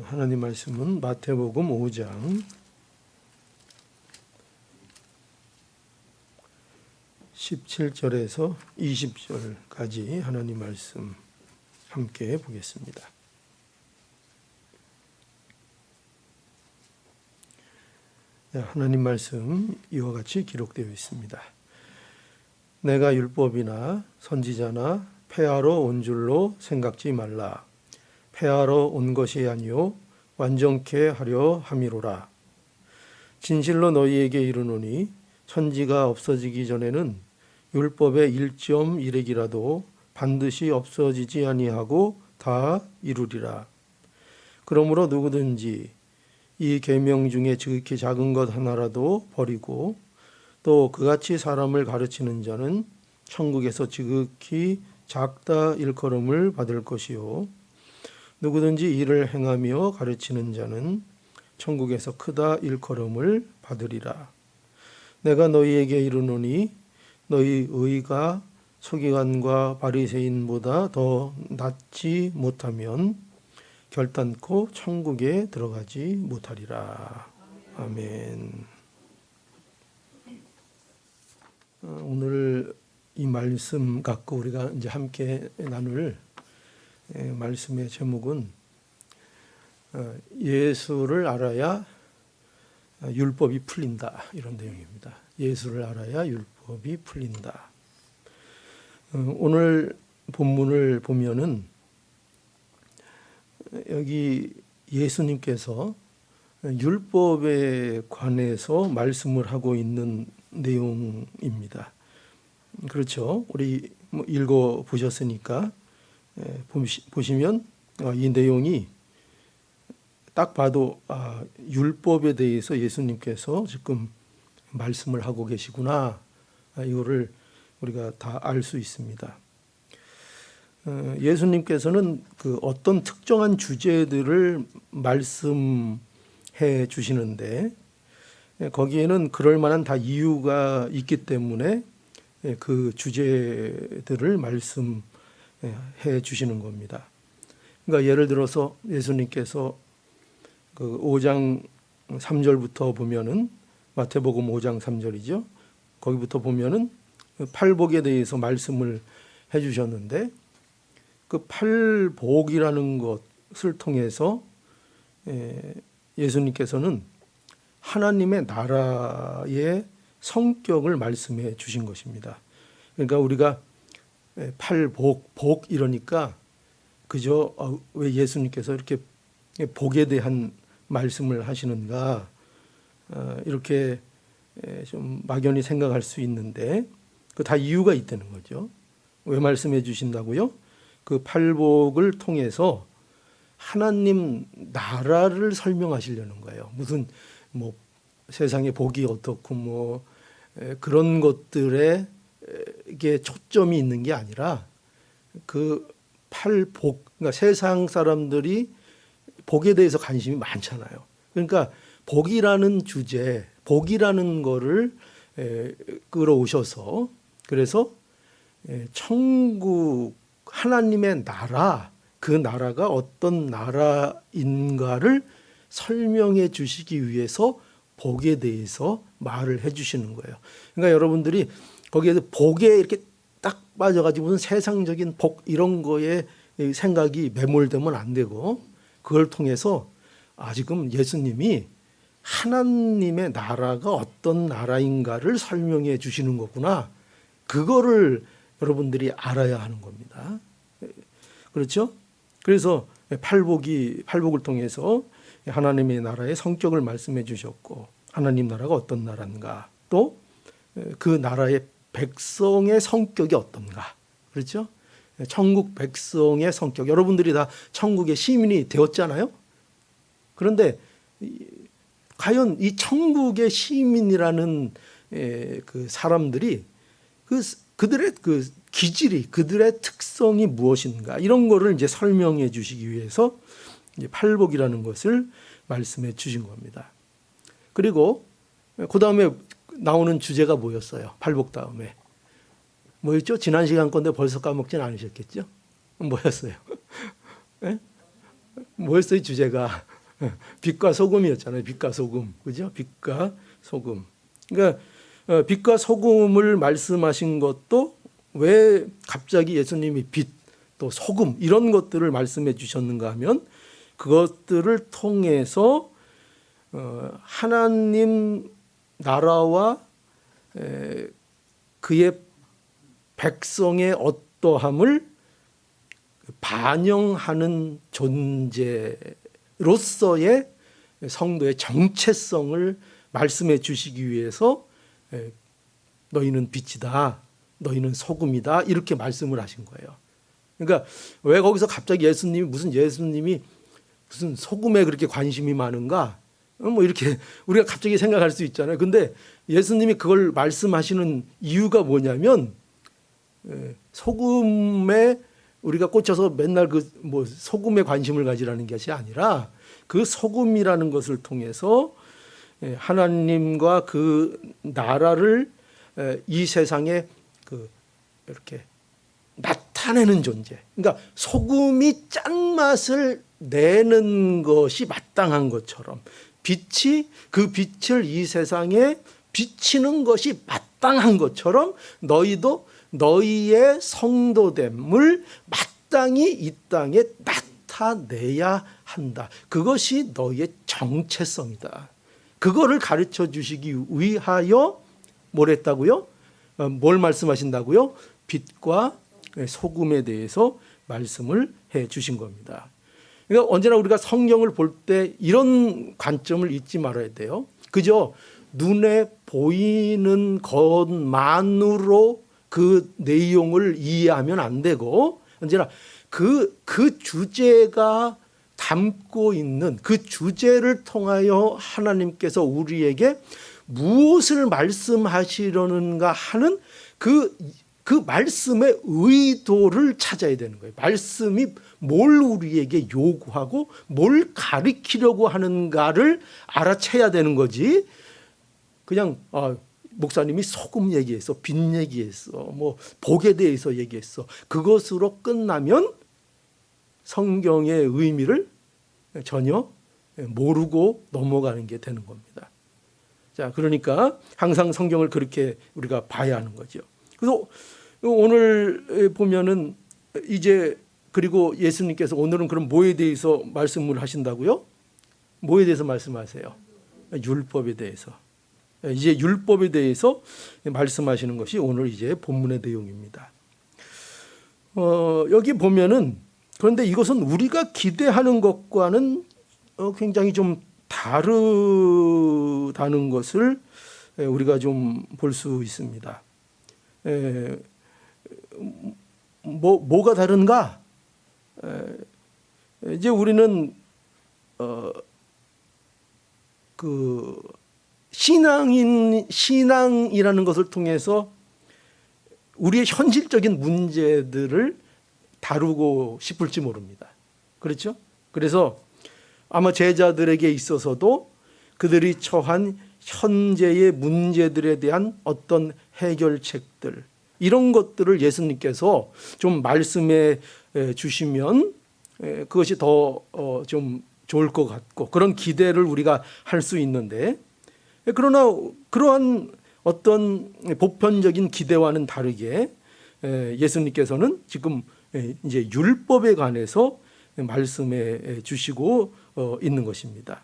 하나님 말씀은 마태복음 5장 17절에서 20절까지 하나님 말씀 함께 보겠습니다. 하나님 말씀 이와 같이 기록되어 있습니다. 내가 율법이나 선지자나 폐하러 온 줄로 생각지 말라. 폐하러 온 것이 아니요 완전케 하려 함이로라. 진실로 너희에게 이르노니 천지가 없어지기 전에는 율법의 1.1획이라도 반드시 없어지지 아니하고 다 이루리라. 그러므로 누구든지 이 계명 중에 지극히 작은 것 하나라도 버리고 또 그같이 사람을 가르치는 자는 천국에서 지극히 작다 일컬음을 받을 것이요 누구든지 이를 행하며 가르치는 자는 천국에서 크다 일컬음을 받으리라. 내가 너희에게 이르노니 너희 의가 서기관과 바리새인보다 더 낫지 못하면 결단코 천국에 들어가지 못하리라. 아멘. 오늘 이 말씀 갖고 우리가 이제 함께 나눌 말씀의 제목은 예수를 알아야 율법이 풀린다, 이런 내용입니다. 예수를 알아야 율법이 풀린다. 오늘 본문을 보면은 여기 예수님께서 율법에 관해서 말씀을 하고 있는 내용입니다. 그렇죠? 우리 읽어 보셨으니까 보시면 이 내용이 딱 봐도 율법에 대해서 예수님께서 지금 말씀을 하고 계시구나, 이거를 우리가 다 알 수 있습니다. 예수님께서는 그 어떤 특정한 주제들을 말씀해 주시는데 거기에는 그럴 만한 다 이유가 있기 때문에 그 주제들을 말씀해 주시는 겁니다. 그러니까 예를 들어서 예수님께서 그 5장 3절부터 보면은 마태복음 5장 3절이죠. 거기부터 보면은 팔복에 대해서 말씀을 해 주셨는데 그 팔복이라는 것을 통해서 예수님께서는 하나님의 나라의 성격을 말씀해 주신 것입니다. 그러니까 우리가 팔복, 이러니까 그저 왜 예수님께서 이렇게 복에 대한 말씀을 하시는가, 이렇게 좀 막연히 생각할 수 있는데 그 다 이유가 있다는 거죠. 왜 말씀해 주신다고요? 그 팔복을 통해서 하나님 나라를 설명하시려는 거예요. 무슨 뭐 세상의 복이 어떻고 그런 것들에 이게 초점이 있는 게 아니라 그 팔복, 그러니까 세상 사람들이 복에 대해서 관심이 많잖아요. 그러니까 복이라는 주제, 복이라는 거를 끌어오셔서 그래서 천국, 하나님의 나라, 그 나라가 어떤 나라인가를 설명해 주시기 위해서 복에 대해서 말을 해 주시는 거예요. 그러니까 여러분들이 거기에서 복에 이렇게 딱 빠져가지고 무슨 세상적인 복 이런 거에 생각이 매몰되면 안 되고 그걸 통해서 지금 예수님이 하나님의 나라가 어떤 나라인가를 설명해 주시는 거구나, 그거를 여러분들이 알아야 하는 겁니다. 그렇죠? 그래서 팔복을 통해서 하나님의 나라의 성격을 말씀해 주셨고 하나님 나라가 어떤 나라인가, 또 그 나라의 백성의 성격이 어떤가, 그렇죠? 천국 백성의 성격, 여러분들이 다 천국의 시민이 되었잖아요. 그런데 과연 이 천국의 시민이라는 그 사람들이 그들의 그 기질이, 그들의 특성이 무엇인가, 이런 거를 이제 설명해 주시기 위해서 이제 팔복이라는 것을 말씀해 주신 겁니다. 그리고 그 다음에 나오는 주제가 뭐였어요? 팔복 다음에 뭐였죠? 지난 시간 건데 벌써 까먹진 않으셨겠죠? 뭐였어요? 네? 뭐였어요 주제가? 빛과 소금이었잖아요. 빛과 소금, 그죠? 빛과 소금. 그러니까 빛과 소금을 말씀하신 것도 왜 갑자기 예수님이 빛, 또 소금 이런 것들을 말씀해 주셨는가 하면 그것들을 통해서 하나님 나라와 그의 백성의 어떠함을 반영하는 존재로서의 성도의 정체성을 말씀해 주시기 위해서 너희는 빛이다, 너희는 소금이다 이렇게 말씀을 하신 거예요. 그러니까 왜 거기서 갑자기 예수님이 무슨 소금에 그렇게 관심이 많은가? 뭐 이렇게 우리가 갑자기 생각할 수 있잖아요. 근데 예수님이 그걸 말씀하시는 이유가 뭐냐면 소금에 우리가 꽂혀서 맨날 뭐 소금에 관심을 가지라는 것이 아니라 그 소금이라는 것을 통해서 하나님과 그 나라를 이 세상에 이렇게 나타내는 존재. 그러니까 소금이 짠맛을 내는 것이 마땅한 것처럼 그 빛을 이 세상에 비치는 것이 마땅한 것처럼 너희도 너희의 성도됨을 마땅히 이 땅에 나타내야 한다. 그것이 너희의 정체성이다. 그거를 가르쳐 주시기 위하여 뭘 했다고요? 뭘 말씀하신다고요? 빛과 소금에 대해서 말씀을 해 주신 겁니다. 그러니까 언제나 우리가 성경을 볼 때 이런 관점을 잊지 말아야 돼요. 그저 눈에 보이는 것만으로 그 내용을 이해하면 안 되고 언제나 그 주제가 담고 있는 그 주제를 통하여 하나님께서 우리에게 무엇을 말씀하시려는가 하는 그 말씀의 의도를 찾아야 되는 거예요. 말씀이 뭘 우리에게 요구하고 뭘 가르치려고 하는가를 알아채야 되는 거지. 그냥 목사님이 소금 얘기했어, 빛 얘기했어, 뭐 복에 대해서 얘기했어. 그것으로 끝나면 성경의 의미를 전혀 모르고 넘어가는 게 되는 겁니다. 자, 그러니까 항상 성경을 그렇게 우리가 봐야 하는 거죠. 그래서 오늘 보면은 이제 그리고 예수님께서 오늘은 그럼 뭐에 대해서 말씀을 하신다고요? 뭐에 대해서 말씀하세요? 율법에 대해서. 이제 율법에 대해서 말씀하시는 것이 오늘 이제 본문의 내용입니다. 여기 보면은 그런데 이것은 우리가 기대하는 것과는 굉장히 좀 다르다는 것을 우리가 좀 볼 수 있습니다. 뭐가 다른가? 이제 우리는 그 신앙이라는 것을 통해서 우리의 현실적인 문제들을 다루고 싶을지 모릅니다. 그렇죠? 그래서 아마 제자들에게 있어서도 그들이 처한 현재의 문제들에 대한 어떤 해결책들 이런 것들을 예수님께서 좀 말씀해 주시면 그것이 더 좀 좋을 것 같고 그런 기대를 우리가 할 수 있는데 그러나 그러한 어떤 보편적인 기대와는 다르게 예수님께서는 지금 이제 율법에 관해서 말씀해 주시고 있는 것입니다.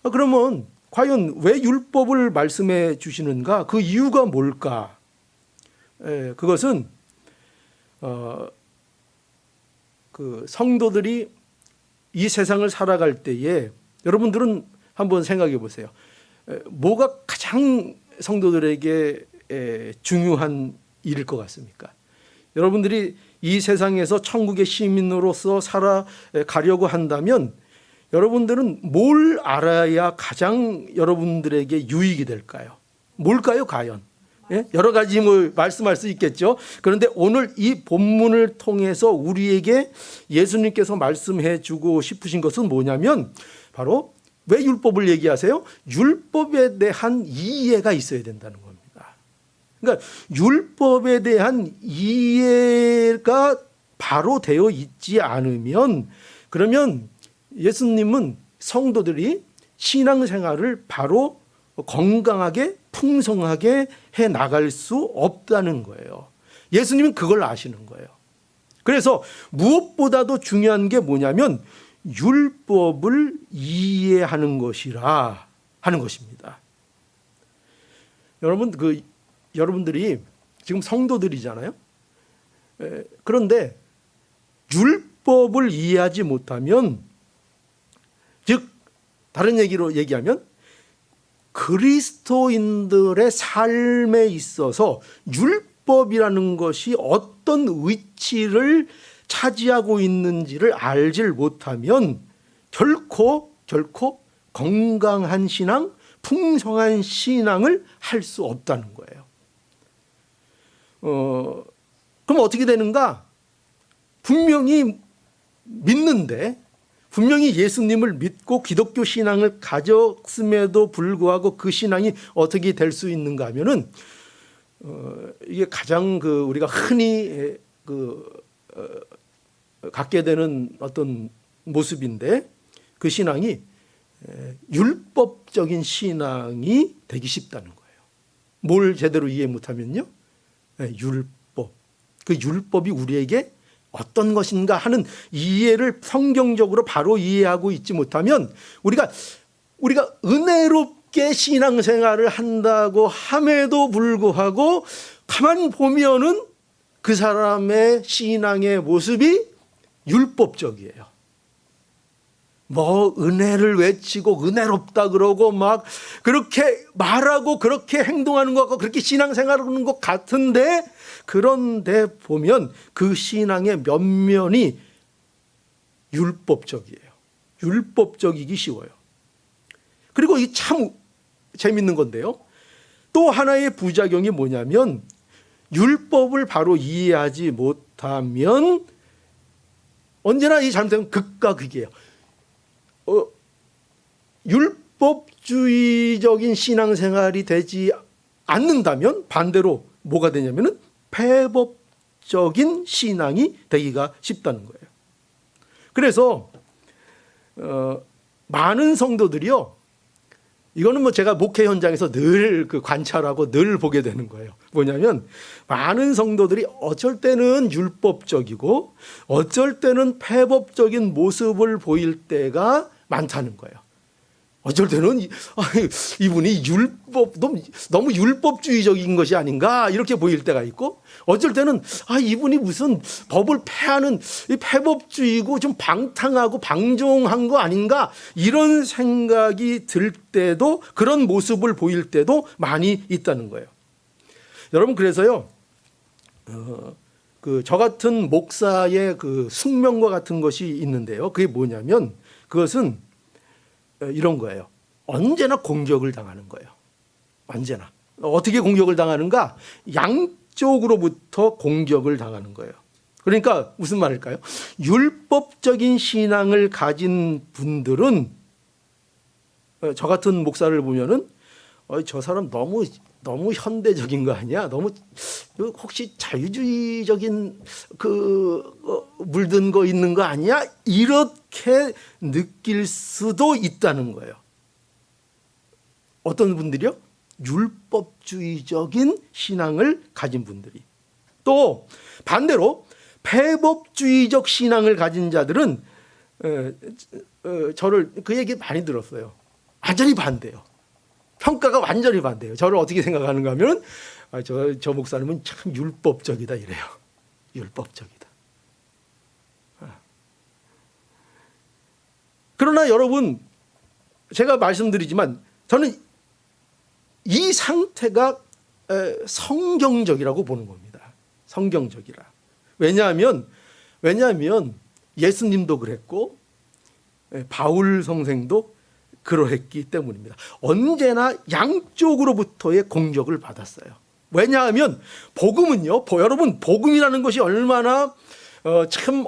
그러면 과연 왜 율법을 말씀해 주시는가? 그 이유가 뭘까? 그것은 그 성도들이 이 세상을 살아갈 때에 여러분들은 한번 생각해 보세요. 뭐가 가장 성도들에게 중요한 일일 것 같습니까? 여러분들이 이 세상에서 천국의 시민으로서 살아가려고 한다면 여러분들은 뭘 알아야 가장 여러분들에게 유익이 될까요? 뭘까요, 과연? 여러 가지 말씀할 수 있겠죠. 그런데 오늘 이 본문을 통해서 우리에게 예수님께서 말씀해 주고 싶으신 것은 뭐냐면 바로 왜 율법을 얘기하세요? 율법에 대한 이해가 있어야 된다는 겁니다. 그러니까 율법에 대한 이해가 바로 되어 있지 않으면 그러면 예수님은 성도들이 신앙생활을 바로 건강하게 풍성하게 해 나갈 수 없다는 거예요. 예수님은 그걸 아시는 거예요. 그래서 무엇보다도 중요한 게 뭐냐면 율법을 이해하는 것이라 하는 것입니다. 여러분들이 지금 성도들이잖아요. 그런데 율법을 이해하지 못하면, 즉 다른 얘기로 얘기하면 그리스도인들의 삶에 있어서 율법이라는 것이 어떤 위치를 차지하고 있는지를 알질 못하면 결코 건강한 신앙, 풍성한 신앙을 할 수 없다는 거예요. 그럼 어떻게 되는가? 분명히 믿는데, 분명히 예수님을 믿고 기독교 신앙을 가졌음에도 불구하고 그 신앙이 어떻게 될 수 있는가 하면은 이게 가장 우리가 흔히 갖게 되는 어떤 모습인데, 그 신앙이 율법적인 신앙이 되기 쉽다는 거예요. 뭘 제대로 이해 못하면요, 율법. 그 율법이 우리에게 어떤 것인가 하는 이해를 성경적으로 바로 이해하고 있지 못하면 우리가 은혜롭게 신앙생활을 한다고 함에도 불구하고 가만 보면은 그 사람의 신앙의 모습이 율법적이에요. 뭐 은혜를 외치고 은혜롭다 그러고 막 그렇게 말하고 그렇게 행동하는 것 같고 그렇게 신앙생활하는 것 같은데, 그런데 보면 그 신앙의 면면이 율법적이에요. 율법적이기 쉬워요. 그리고 이게 참 재밌는 건데요, 또 하나의 부작용이 뭐냐면 율법을 바로 이해하지 못하면 언제나 이 잘못되면 극과 극이에요. 율법주의적인 신앙생활이 되지 않는다면 반대로 뭐가 되냐면은 폐법적인 신앙이 되기가 쉽다는 거예요. 그래서 많은 성도들이요, 이거는 뭐 제가 목회 현장에서 늘 관찰하고 늘 보게 되는 거예요. 뭐냐면 많은 성도들이 어쩔 때는 율법적이고 어쩔 때는 폐법적인 모습을 보일 때가 많다는 거예요. 어쩔 때는 이분이 너무 율법주의적인 것이 아닌가 이렇게 보일 때가 있고, 어쩔 때는 이분이 무슨 법을 폐하는 폐법주의고 좀 방탕하고 방종한 거 아닌가 이런 생각이 들 때도, 그런 모습을 보일 때도 많이 있다는 거예요. 여러분, 그래서요, 저 같은 목사의 숙명과 같은 것이 있는데요, 그게 뭐냐면 그것은 이런 거예요. 언제나 공격을 당하는 거예요. 언제나. 어떻게 공격을 당하는가? 양쪽으로부터 공격을 당하는 거예요. 그러니까 무슨 말일까요? 율법적인 신앙을 가진 분들은, 저 같은 목사를 보면은 저 사람 너무 현대적인 거 아니야? 너무 혹시 자유주의적인 물든 거 있는 거 아니야? 이렇게 느낄 수도 있다는 거예요. 어떤 분들이요? 율법주의적인 신앙을 가진 분들이. 또 반대로 폐법주의적 신앙을 가진 자들은 저를 그 얘기 많이 들었어요. 완전히 반대요. 평가가 완전히 반대예요. 저를 어떻게 생각하는가 하면 저 목사님은 참 율법적이다 이래요. 율법적이다. 그러나 여러분, 제가 말씀드리지만 저는 이 상태가 성경적이라고 보는 겁니다. 성경적이라. 왜냐하면 예수님도 그랬고 바울 성생도 그러했기 때문입니다. 언제나 양쪽으로부터의 공격을 받았어요. 왜냐하면 복음은요, 여러분, 복음이라는 것이 얼마나 참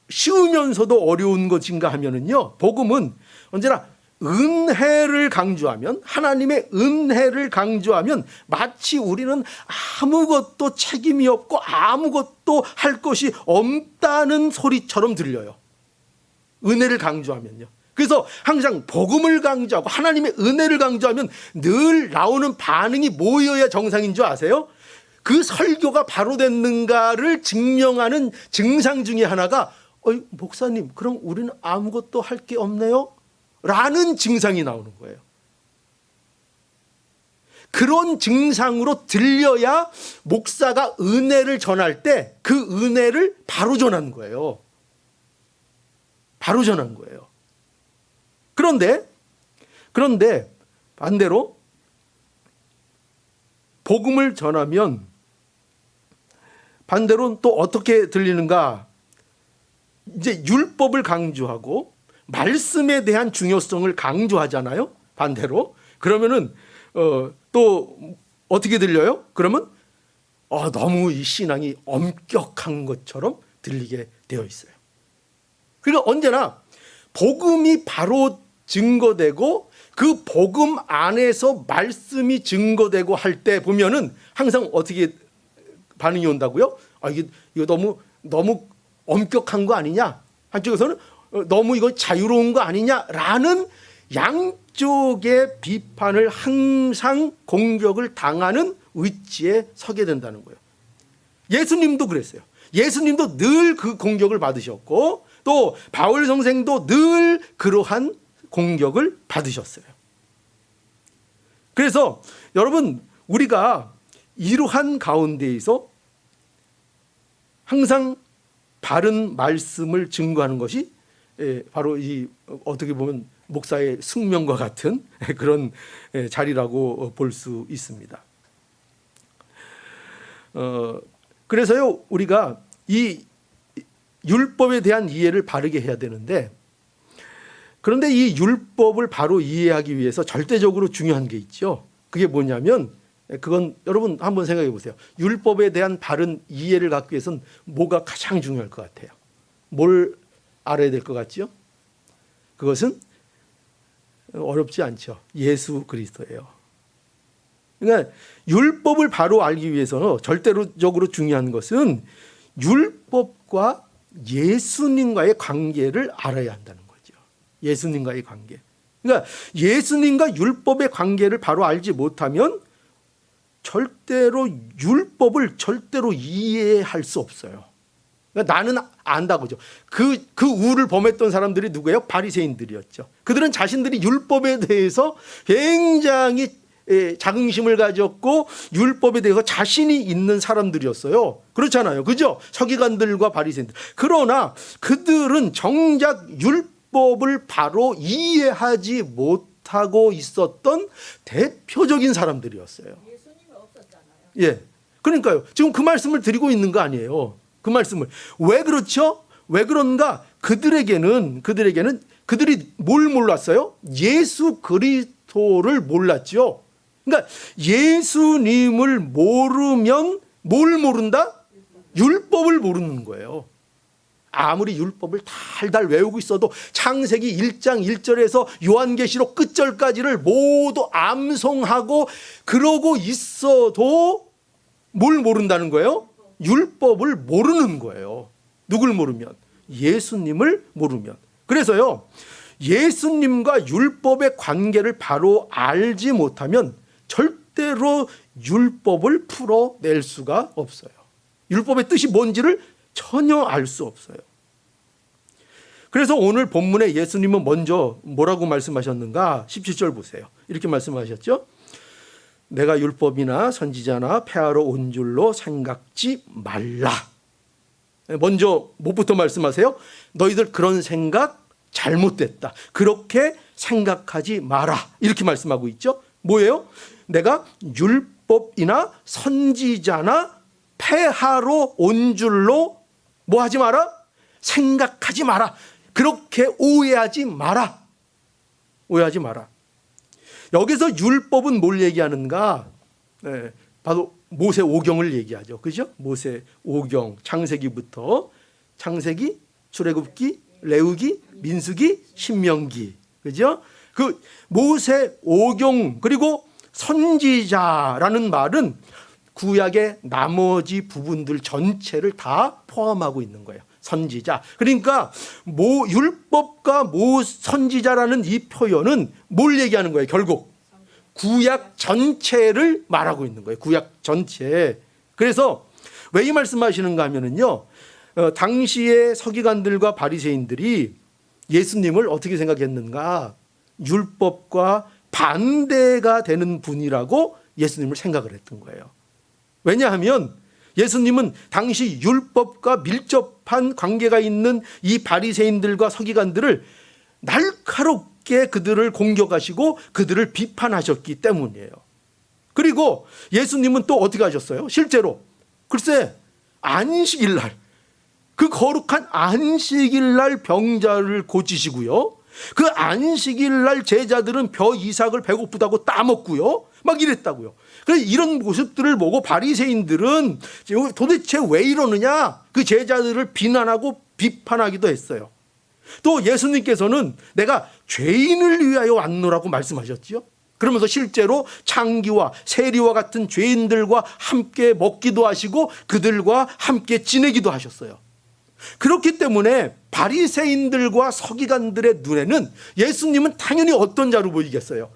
쉬우면서도 어려운 것인가 하면은요, 복음은 언제나 은혜를 강조하면, 하나님의 은혜를 강조하면 마치 우리는 아무것도 책임이 없고 아무것도 할 것이 없다는 소리처럼 들려요. 은혜를 강조하면요. 그래서 항상 복음을 강조하고 하나님의 은혜를 강조하면 늘 나오는 반응이 뭐여야 정상인 줄 아세요? 그 설교가 바로 됐는가를 증명하는 증상 중에 하나가 목사님 그럼 우리는 아무것도 할 게 없네요? 라는 증상이 나오는 거예요. 그런 증상으로 들려야 목사가 은혜를 전할 때 그 은혜를 바로 전하는 거예요. 바로 전한 거예요. 그런데 반대로 복음을 전하면 반대로 또 어떻게 들리는가? 이제 율법을 강조하고 말씀에 대한 중요성을 강조하잖아요. 반대로. 그러면은 또 어떻게 들려요? 그러면 너무 이 신앙이 엄격한 것처럼 들리게 되어 있어요. 그러니까 언제나 복음이 바로 증거되고 그 복음 안에서 말씀이 증거되고 할 때 보면은 항상 어떻게 반응이 온다고요? 이거 너무 엄격한 거 아니냐? 한쪽에서는 너무 이거 자유로운 거 아니냐라는 양쪽의 비판을 항상 공격을 당하는 위치에 서게 된다는 거예요. 예수님도 그랬어요. 예수님도 늘 그 공격을 받으셨고 또 바울 선생도 늘 그러한 공격을 받으셨어요. 그래서 여러분 우리가 이러한 가운데에서 항상 바른 말씀을 증거하는 것이 바로 이 어떻게 보면 목사의 숙명과 같은 그런 자리라고 볼 수 있습니다. 그래서요 우리가 이 율법에 대한 이해를 바르게 해야 되는데 그런데 이 율법을 바로 이해하기 위해서 절대적으로 중요한 게 있죠. 그게 뭐냐면 그건 여러분 한번 생각해 보세요. 율법에 대한 바른 이해를 갖기 위해서는 뭐가 가장 중요할 것 같아요? 뭘 알아야 될 것 같죠? 그것은 어렵지 않죠. 예수 그리스도예요. 그러니까 율법을 바로 알기 위해서는 절대적으로 중요한 것은 율법과 예수님과의 관계를 알아야 한다는 거죠. 예수님과의 관계. 그러니까 예수님과 율법의 관계를 바로 알지 못하면 율법을 절대로 이해할 수 없어요. 그러니까 나는 안다고죠. 그 우를 범했던 사람들이 누구예요? 바리새인들이었죠. 그들은 자신들이 율법에 대해서 굉장히 자긍심을 가졌고 율법에 대해서 자신이 있는 사람들이었어요. 그렇잖아요. 그죠? 서기관들과 바리새인들. 그러나 그들은 정작 율법을 바로 이해하지 못하고 있었던 대표적인 사람들이었어요. 예수님이 없었잖아요. 예. 그러니까요. 지금 그 말씀을 드리고 있는 거 아니에요. 그 말씀을. 왜 그렇죠? 왜 그런가? 그들에게는 그들이 뭘 몰랐어요? 예수 그리스도를 몰랐죠. 그러니까 예수님을 모르면 뭘 모른다? 율법을 모르는 거예요. 아무리 율법을 달달 외우고 있어도 창세기 1장 1절에서 요한계시록 끝절까지를 모두 암송하고 그러고 있어도 뭘 모른다는 거예요? 율법을 모르는 거예요. 누굴 모르면? 예수님을 모르면. 그래서요, 예수님과 율법의 관계를 바로 알지 못하면 절대로 율법을 풀어낼 수가 없어요. 율법의 뜻이 뭔지를 전혀 알 수 없어요. 그래서 오늘 본문에 예수님은 먼저 뭐라고 말씀하셨는가? 17절 보세요. 이렇게 말씀하셨죠. 내가 율법이나 선지자나 폐하러 온 줄로 생각지 말라. 먼저 뭐부터 말씀하세요? 너희들 그런 생각 잘못됐다. 그렇게 생각하지 마라. 이렇게 말씀하고 있죠. 뭐예요? 내가 율법이나 선지자나 폐하러 온 줄로 뭐 하지 마라? 생각하지 마라. 그렇게 오해하지 마라. 오해하지 마라. 여기서 율법은 뭘 얘기하는가? 바로 모세 오경을 얘기하죠. 그죠? 모세 오경, 창세기부터 창세기, 출애굽기, 레위기, 민수기, 신명기. 그죠? 그 모세 오경 그리고 선지자라는 말은 구약의 나머지 부분들 전체를 다 포함하고 있는 거예요. 선지자. 그러니까 모 율법과 모 선지자라는 이 표현은 뭘 얘기하는 거예요? 결국 구약 전체를 말하고 있는 거예요. 구약 전체. 그래서 왜 이 말씀하시는가 하면은요, 당시의 서기관들과 바리새인들이 예수님을 어떻게 생각했는가? 율법과 반대가 되는 분이라고 예수님을 생각을 했던 거예요. 왜냐하면 예수님은 당시 율법과 밀접한 관계가 있는 이 바리새인들과 서기관들을 날카롭게 그들을 공격하시고 그들을 비판하셨기 때문이에요. 그리고 예수님은 또 어떻게 하셨어요? 실제로 글쎄 안식일 날, 그 거룩한 안식일 날 병자를 고치시고요, 그 안식일 날 제자들은 벼 이삭을 배고프다고 따먹고요, 막 이랬다고요. 그래서 이런 모습들을 보고 바리새인들은 도대체 왜 이러느냐, 그 제자들을 비난하고 비판하기도 했어요. 또 예수님께서는 내가 죄인을 위하여 왔노라고 말씀하셨죠. 그러면서 실제로 창기와 세리와 같은 죄인들과 함께 먹기도 하시고 그들과 함께 지내기도 하셨어요. 그렇기 때문에 바리새인들과 서기관들의 눈에는 예수님은 당연히 어떤 자로 보이겠어요?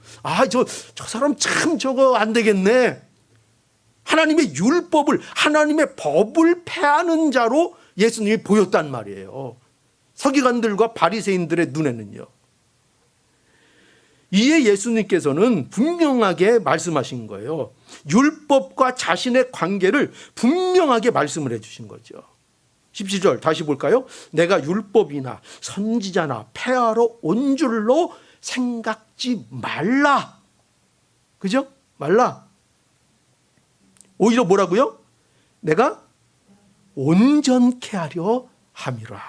저 사람 참 저거 안 되겠네. 하나님의 율법을, 하나님의 법을 폐하는 자로 예수님이 보였단 말이에요. 서기관들과 바리새인들의 눈에는요. 이에 예수님께서는 분명하게 말씀하신 거예요. 율법과 자신의 관계를 분명하게 말씀을 해주신 거죠. 17절 다시 볼까요? 내가 율법이나 선지자나 폐하러 온 줄로 생각지 말라. 그죠? 말라. 오히려 뭐라고요? 내가 온전케 하려 함이라.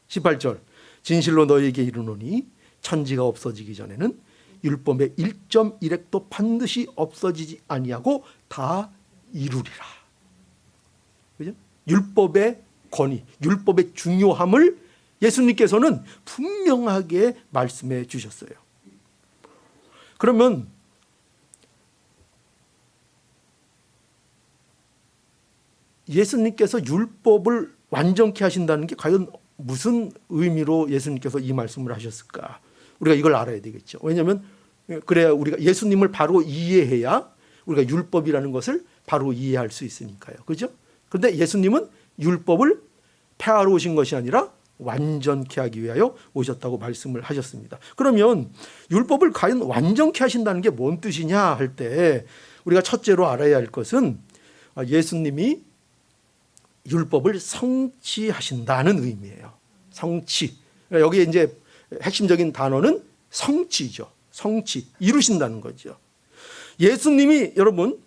18절 진실로 너희에게 이르노니 천지가 없어지기 전에는 율법의 1.1획도 반드시 없어지지 아니하고 다 이루리라. 그죠? 율법의 권위, 율법의 중요함을 예수님께서는 분명하게 말씀해 주셨어요. 그러면 예수님께서 율법을 완전케 하신다는 게 과연 무슨 의미로 예수님께서 이 말씀을 하셨을까? 우리가 이걸 알아야 되겠죠. 왜냐하면 그래야 우리가 예수님을 바로 이해해야 우리가 율법이라는 것을 바로 이해할 수 있으니까요. 그렇죠? 그런데 예수님은 율법을 폐하러 오신 것이 아니라 완전케 하기 위하여 오셨다고 말씀을 하셨습니다. 그러면 율법을 과연 완전케 하신다는 게 뭔 뜻이냐 할 때 우리가 첫째로 알아야 할 것은 예수님이 율법을 성취하신다는 의미예요. 성취. 여기에 이제 핵심적인 단어는 성취죠. 성취. 이루신다는 거죠. 예수님이 여러분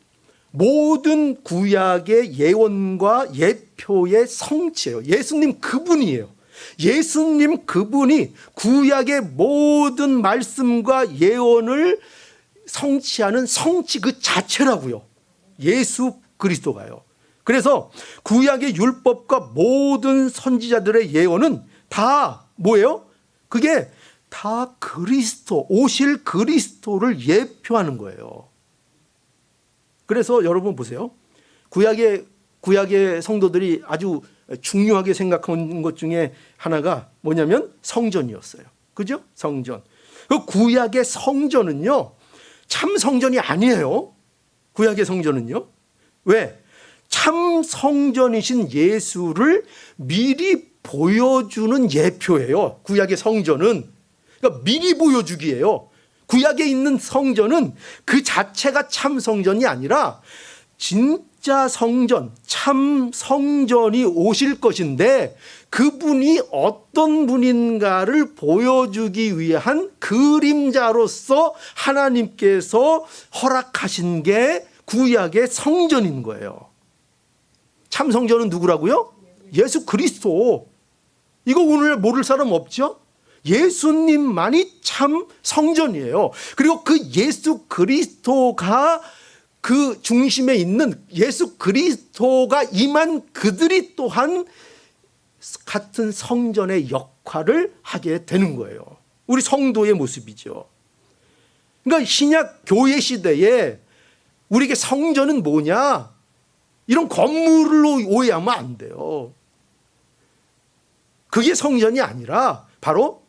모든 구약의 예언과 예표의 성취예요. 예수님 그분이에요. 예수님 그분이 구약의 모든 말씀과 예언을 성취하는 성취 그 자체라고요. 예수 그리스도가요. 그래서 구약의 율법과 모든 선지자들의 예언은 다 뭐예요? 그게 다 그리스도, 오실 그리스도를 예표하는 거예요. 그래서 여러분 보세요. 구약의 성도들이 아주 중요하게 생각하는 것 중에 하나가 뭐냐면 성전이었어요. 그죠? 성전. 그 구약의 성전은요, 참 성전이 아니에요. 구약의 성전은요. 왜? 참 성전이신 예수를 미리 보여주는 예표예요. 구약의 성전은. 그러니까 미리 보여주기예요. 구약에 있는 성전은 그 자체가 참 성전이 아니라 진짜 성전, 참 성전이 오실 것인데 그분이 어떤 분인가를 보여주기 위한 그림자로서 하나님께서 허락하신 게 구약의 성전인 거예요. 참 성전은 누구라고요? 예수 그리스도. 이거 오늘 모를 사람 없죠? 예수님만이 참 성전이에요. 그리고 그 예수 그리스도가 그 중심에 있는 예수 그리스도가 임한 그들이 또한 같은 성전의 역할을 하게 되는 거예요. 우리 성도의 모습이죠. 그러니까 신약 교회 시대에 우리에게 성전은 뭐냐? 이런 건물로 오해하면 안 돼요. 그게 성전이 아니라 바로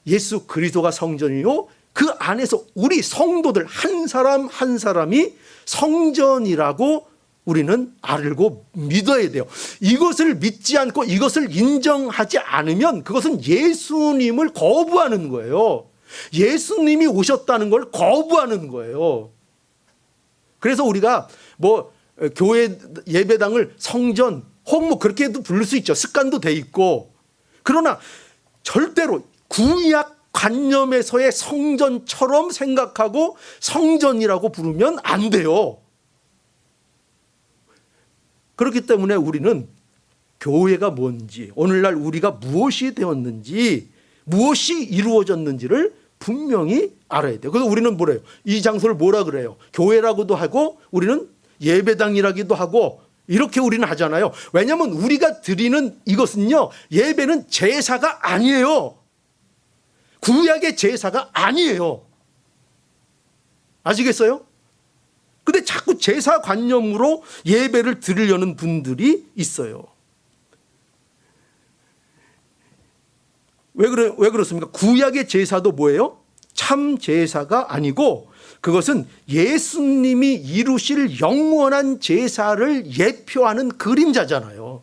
예수 그리스도가 성전이요, 그 안에서 우리 성도들 한 사람 한 사람이 성전이라고 우리는 알고 믿어야 돼요. 이것을 믿지 않고 이것을 인정하지 않으면 그것은 예수님을 거부하는 거예요. 예수님이 오셨다는 걸 거부하는 거예요. 그래서 우리가 뭐 교회 예배당을 성전 혹 뭐 그렇게도 부를 수 있죠. 습관도 돼 있고. 그러나 절대로 구약 관념에서의 성전처럼 생각하고 성전이라고 부르면 안 돼요. 그렇기 때문에 우리는 교회가 뭔지, 오늘날 우리가 무엇이 되었는지, 무엇이 이루어졌는지를 분명히 알아야 돼요. 그래서 우리는 뭐래요? 이 장소를 뭐라 그래요? 교회라고도 하고 우리는 예배당이라기도 하고 이렇게 우리는 하잖아요. 왜냐하면 우리가 드리는 이것은요, 예배는 제사가 아니에요. 구약의 제사가 아니에요. 아시겠어요? 근데 자꾸 제사 관념으로 예배를 드리려는 분들이 있어요. 왜 그렇습니까? 구약의 제사도 뭐예요? 참 제사가 아니고 그것은 예수님이 이루실 영원한 제사를 예표하는 그림자잖아요.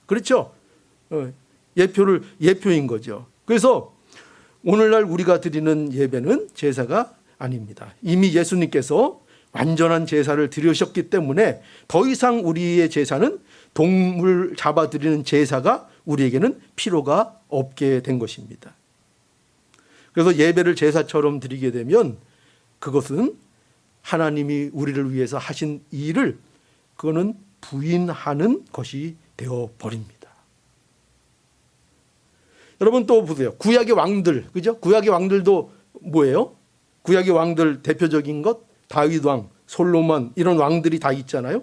그렇죠? 예표인 거죠. 그래서 오늘날 우리가 드리는 예배는 제사가 아닙니다. 이미 예수님께서 완전한 제사를 드리셨기 때문에 더 이상 우리의 제사는 동물 잡아드리는 제사가 우리에게는 필요가 없게 된 것입니다. 그래서 예배를 제사처럼 드리게 되면 그것은 하나님이 우리를 위해서 하신 일을 그거는 부인하는 것이 되어버립니다. 여러분 또 보세요. 구약의 왕들, 그죠? 구약의 왕들도 뭐예요? 구약의 왕들 대표적인 것, 다윗 왕, 솔로몬 이런 왕들이 다 있잖아요.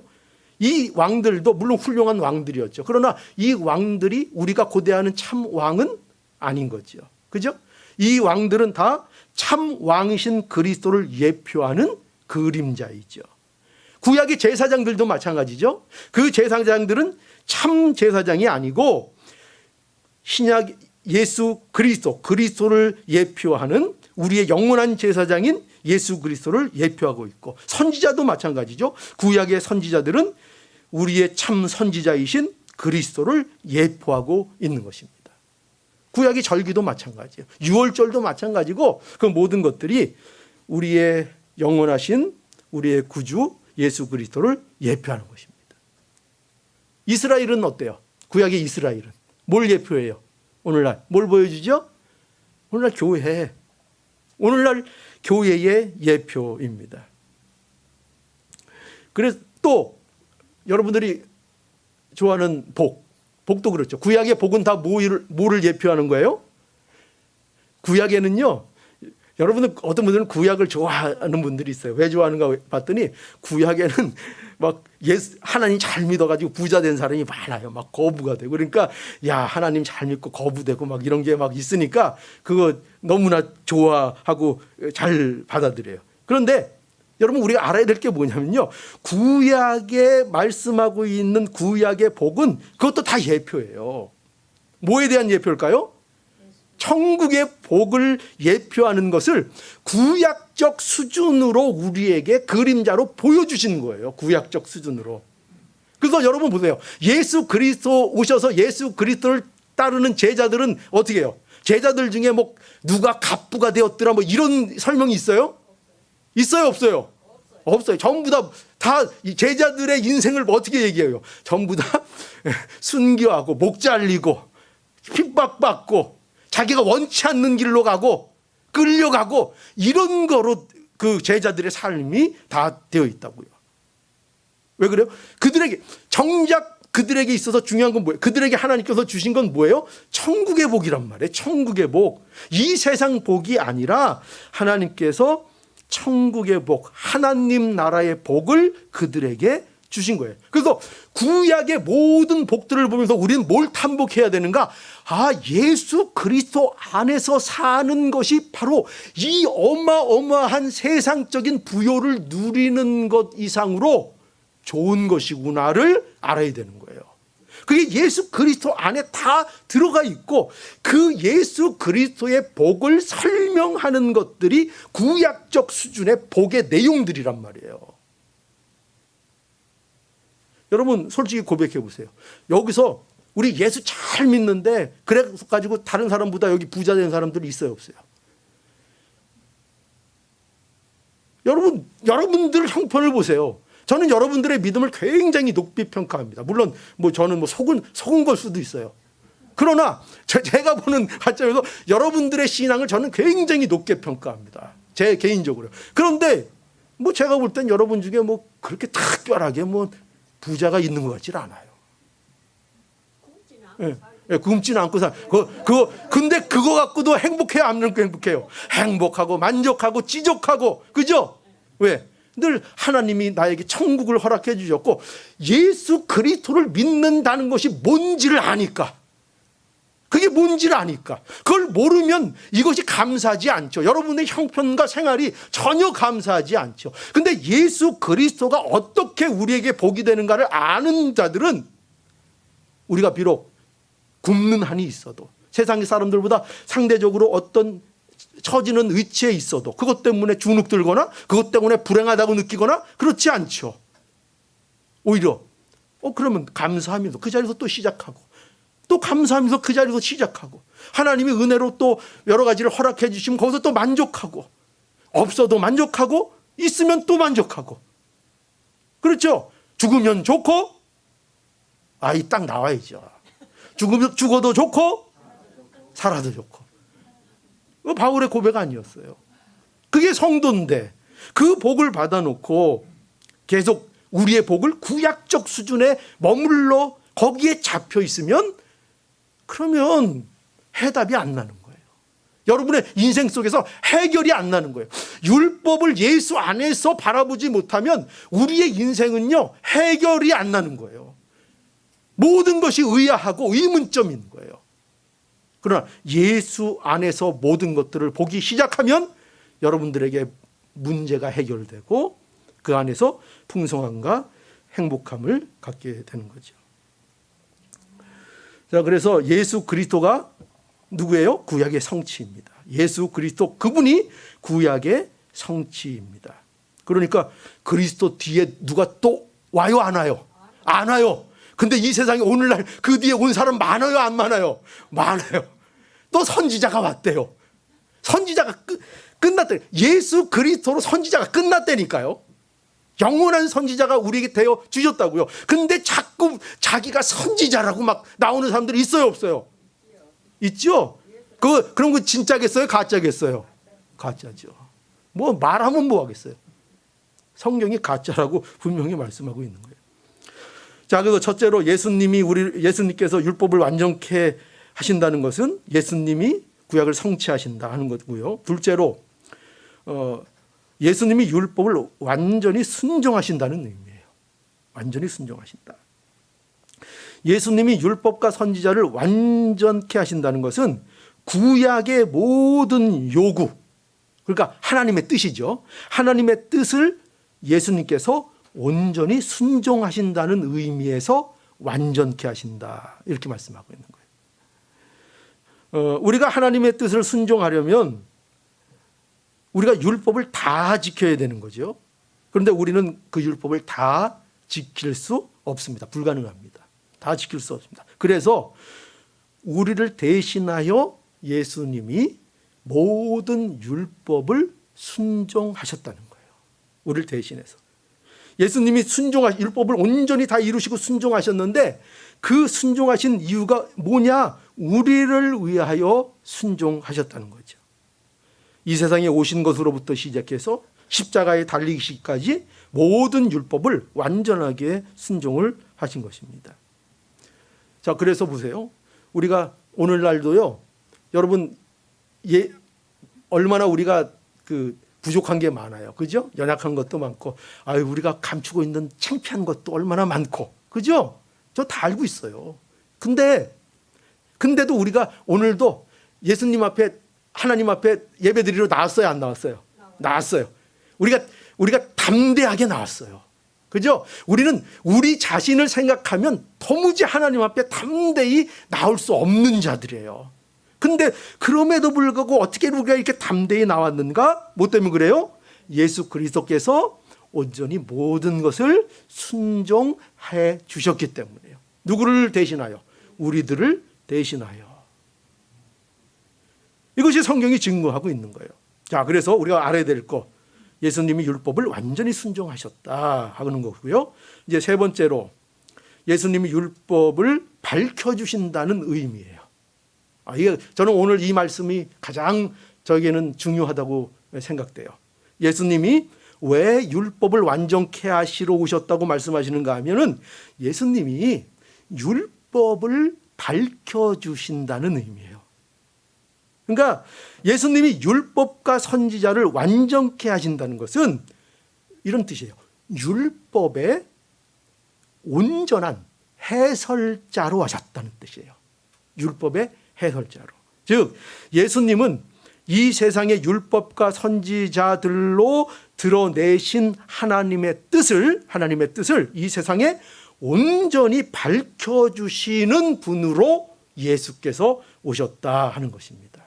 이 왕들도 물론 훌륭한 왕들이었죠. 그러나 이 왕들이 우리가 고대하는 참 왕은 아닌 거죠. 그죠? 이 왕들은 다 참 왕이신 그리스도를 예표하는 그림자이죠. 구약의 제사장들도 마찬가지죠. 그 제사장들은 참 제사장이 아니고 신약 예수 그리스도를 예표하는 우리의 영원한 제사장인 예수 그리스도를 예표하고 있고, 선지자도 마찬가지죠. 구약의 선지자들은 우리의 참 선지자이신 그리스도를 예표하고 있는 것입니다. 구약의 절기도 마찬가지예요. 유월절도 마찬가지고 그 모든 것들이 우리의 영원하신 우리의 구주 예수 그리스도를 예표하는 것입니다. 이스라엘은 어때요? 구약의 이스라엘은 뭘 예표해요? 오늘날 뭘 보여주죠? 오늘날 교회. 오늘날 교회의 예표입니다. 그래서 또 여러분들이 좋아하는 복도 그렇죠. 구약의 복은 다 뭐를 예표하는 거예요? 구약에는요, 여러분들 어떤 분들은 구약을 좋아하는 분들이 있어요. 왜 좋아하는가 봤더니 구약에는 막 하나님 잘 믿어가지고 부자 된 사람이 많아요. 막 거부가 되고, 그러니까 야 하나님 잘 믿고 거부되고 막 이런 게 막 있으니까 그거 너무나 좋아하고 잘 받아들여요. 그런데 여러분 우리가 알아야 될 게 뭐냐면요, 구약에 말씀하고 있는 구약의 복은 그것도 다 예표예요. 뭐에 대한 예표일까요? 천국의 복을 예표하는 것을 구약적 수준으로 우리에게 그림자로 보여주신 거예요. 구약적 수준으로. 그래서 여러분 보세요. 예수 그리스도 오셔서 예수 그리스도를 따르는 제자들은 어떻게 해요? 제자들 중에 뭐 누가 갑부가 되었더라 뭐 이런 설명이 있어요? 있어요, 없어요? 없어요. 전부 다 제자들의 인생을 어떻게 얘기해요? 전부 다 순교하고 목 잘리고 핍박받고 자기가 원치 않는 길로 가고 끌려가고 이런 거로 그 제자들의 삶이 다 되어 있다고요. 왜 그래요? 정작 그들에게 있어서 중요한 건 뭐예요? 그들에게 하나님께서 주신 건 뭐예요? 천국의 복이란 말이에요. 천국의 복. 이 세상 복이 아니라 하나님께서 천국의 복, 하나님 나라의 복을 그들에게 주신 거예요. 그래서 구약의 모든 복들을 보면서 우리는 뭘 탐복해야 되는가? 예수 그리스도 안에서 사는 것이 바로 이 어마어마한 세상적인 부요를 누리는 것 이상으로 좋은 것이구나를 알아야 되는 거예요. 그게 예수 그리스도 안에 다 들어가 있고 그 예수 그리스도의 복을 설명하는 것들이 구약적 수준의 복의 내용들이란 말이에요. 여러분 솔직히 고백해 보세요. 여기서 우리 예수 잘 믿는데 그래서 가지고 다른 사람보다 여기 부자 된 사람들이 있어요, 없어요? 여러분들 형편을 보세요. 저는 여러분들의 믿음을 굉장히 높이 평가합니다. 물론 저는 속은 걸 수도 있어요. 그러나 제가 보는 관점에서 여러분들의 신앙을 저는 굉장히 높게 평가합니다. 제 개인적으로. 그런데 제가 볼 땐 여러분 중에 그렇게 특별하게 부자가 있는 것 같지 않아요. 굶지는 않고 근데 그거 갖고도 행복해요, 안 행복해요? 행복하고 만족하고 지족하고, 그죠? 왜? 늘 하나님이 나에게 천국을 허락해 주셨고 예수 그리스도를 믿는다는 것이 뭔지를 아니까. 그게 뭔지를 아니까. 그걸 모르면 이것이 감사하지 않죠. 여러분의 형편과 생활이 전혀 감사하지 않죠. 근데 예수 그리스도가 어떻게 우리에게 복이 되는가를 아는 자들은 우리가 비록 굶는 한이 있어도 세상의 사람들보다 상대적으로 어떤 처지는 위치에 있어도 그것 때문에 주눅들거나 그것 때문에 불행하다고 느끼거나 그렇지 않죠. 오히려 그러면 감사하면서 그 자리에서 또 시작하고 또 감사하면서 그 자리에서 시작하고 하나님의 은혜로 또 여러 가지를 허락해 주시면 거기서 또 만족하고 없어도 만족하고 있으면 또 만족하고 그렇죠. 죽으면 좋고 이 딱 나와야죠. 죽어도 좋고 살아도 좋고. 바울의 고백 아니었어요. 그게 성도인데 그 복을 받아놓고 계속 우리의 복을 구약적 수준에 머물러 거기에 잡혀 있으면 그러면 해답이 안 나는 거예요. 여러분의 인생 속에서 해결이 안 나는 거예요. 율법을 예수 안에서 바라보지 못하면 우리의 인생은요 해결이 안 나는 거예요. 모든 것이 의아하고 의문점인 거예요. 그러나 예수 안에서 모든 것들을 보기 시작하면 여러분들에게 문제가 해결되고 그 안에서 풍성함과 행복함을 갖게 되는 거죠. 자, 그래서 예수 그리스도가 누구예요? 구약의 성취입니다. 예수 그리스도 그분이 구약의 성취입니다. 그러니까 그리스도 뒤에 누가 또 와요, 안 와요? 안 와요. 근데 이 세상에 오늘날 그 뒤에 온 사람 많아요, 안 많아요? 많아요. 또 선지자가 왔대요. 선지자가 끝났대. 예수 그리스도로 선지자가 끝났다니까요. 영원한 선지자가 우리에게 되어 주셨다고요. 근데 자꾸 자기가 선지자라고 막 나오는 사람들이 있어요, 없어요? 있죠? 그럼 그 진짜겠어요, 가짜겠어요? 가짜죠. 말하면 뭐 하겠어요? 성경이 가짜라고 분명히 말씀하고 있는 거예요. 자, 그래서 첫째로 예수님께서 율법을 완전케 하신다는 것은 예수님이 구약을 성취하신다 하는 거고요. 둘째로 예수님이 율법을 완전히 순종하신다는 의미예요. 완전히 순종하신다. 예수님이 율법과 선지자를 완전케 하신다는 것은 구약의 모든 요구, 그러니까 하나님의 뜻이죠. 하나님의 뜻을 예수님께서 온전히 순종하신다는 의미에서 완전케 하신다. 이렇게 말씀하고 있는 거예요. 우리가 하나님의 뜻을 순종하려면 우리가 율법을 다 지켜야 되는 거죠. 그런데 우리는 그 율법을 다 지킬 수 없습니다. 불가능합니다. 다 지킬 수 없습니다. 그래서 우리를 대신하여 예수님이 모든 율법을 순종하셨다는 거예요. 우리를 대신해서. 예수님이 율법을 온전히 다 이루시고 순종하셨는데 그 순종하신 이유가 뭐냐? 우리를 위하여 순종하셨다는 거죠. 이 세상에 오신 것으로부터 시작해서 십자가에 달리시기까지 모든 율법을 완전하게 순종을 하신 것입니다. 자, 그래서 보세요. 우리가 오늘날도요, 여러분, 얼마나 우리가 부족한 게 많아요. 그죠? 연약한 것도 많고, 우리가 감추고 있는 창피한 것도 얼마나 많고, 그죠? 저 다 알고 있어요. 근데도 우리가 오늘도 예수님 앞에, 하나님 앞에 예배드리러 나왔어요, 안 나왔어요? 나왔어요. 우리가 담대하게 나왔어요. 그죠? 우리는 우리 자신을 생각하면 도무지 하나님 앞에 담대히 나올 수 없는 자들이에요. 근데 그럼에도 불구하고 어떻게 우리가 이렇게 담대히 나왔는가? 뭐 때문에 그래요? 예수 그리스도께서 온전히 모든 것을 순종해 주셨기 때문이에요. 누구를 대신하여? 우리들을 대신하여. 이것이 성경이 증거하고 있는 거예요. 자, 그래서 우리가 알아야 될 거, 예수님이 율법을 완전히 순종하셨다 하는 거고요. 이제 세 번째로 예수님이 율법을 밝혀주신다는 의미예요. 이게 저는 오늘 이 말씀이 가장 저에게는 중요하다고 생각돼요. 예수님이 왜 율법을 완전케 하시러 오셨다고 말씀하시는가 하면은 예수님이 율법을 밝혀주신다는 의미예요. 그러니까 예수님이 율법과 선지자를 완전케 하신다는 것은 이런 뜻이에요. 율법의 온전한 해설자로 하셨다는 뜻이에요. 율법의 해설자로. 즉 예수님은 이 세상의 율법과 선지자들로 드러내신 하나님의 뜻을 이 세상에 온전히 밝혀주시는 분으로 예수께서 오셨다 하는 것입니다.